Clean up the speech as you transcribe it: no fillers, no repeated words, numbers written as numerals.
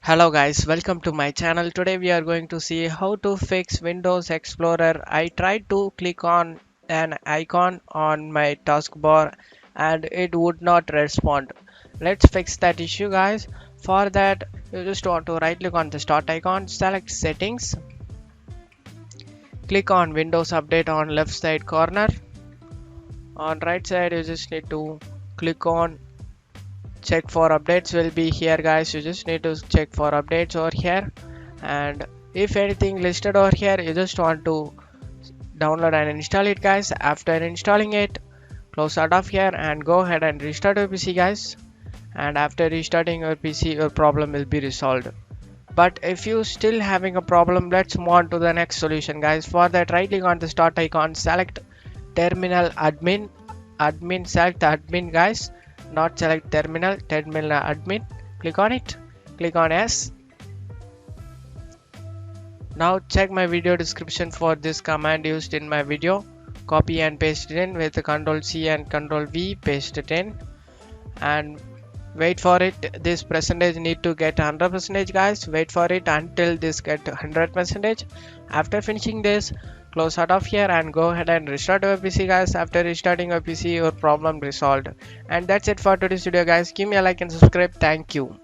Hello guys, welcome to my channel. Today we are going to see how to fix Windows Explorer. I tried to click on an icon on my taskbar and it would not respond. Let's fix that issue guys. For that you just want to right click on the start icon, select settings, click on Windows Update on left side corner. On right side you just need to click on check for updates will be here guys. You just need to check for updates over here, and if anything listed over here you just want to download and install it guys. After installing it, close out of here and go ahead and restart your PC guys, and after restarting your PC your problem will be resolved. But if you still having a problem, let's move on to the next solution guys. For that, right click on the start icon, select terminal admin, select admin guys, not select terminal admin. Click on it, click on yes. Now check my video description for this command used in my video, copy and paste it in with Ctrl C and Ctrl V, paste it in and wait for it. This percentage need to get 100% guys. Wait for it until this get 100%. After finishing this, close out of here and go ahead and restart your PC guys. After restarting your PC, your problem resolved. And that's it for today's video guys. Give me a like and subscribe. Thank you.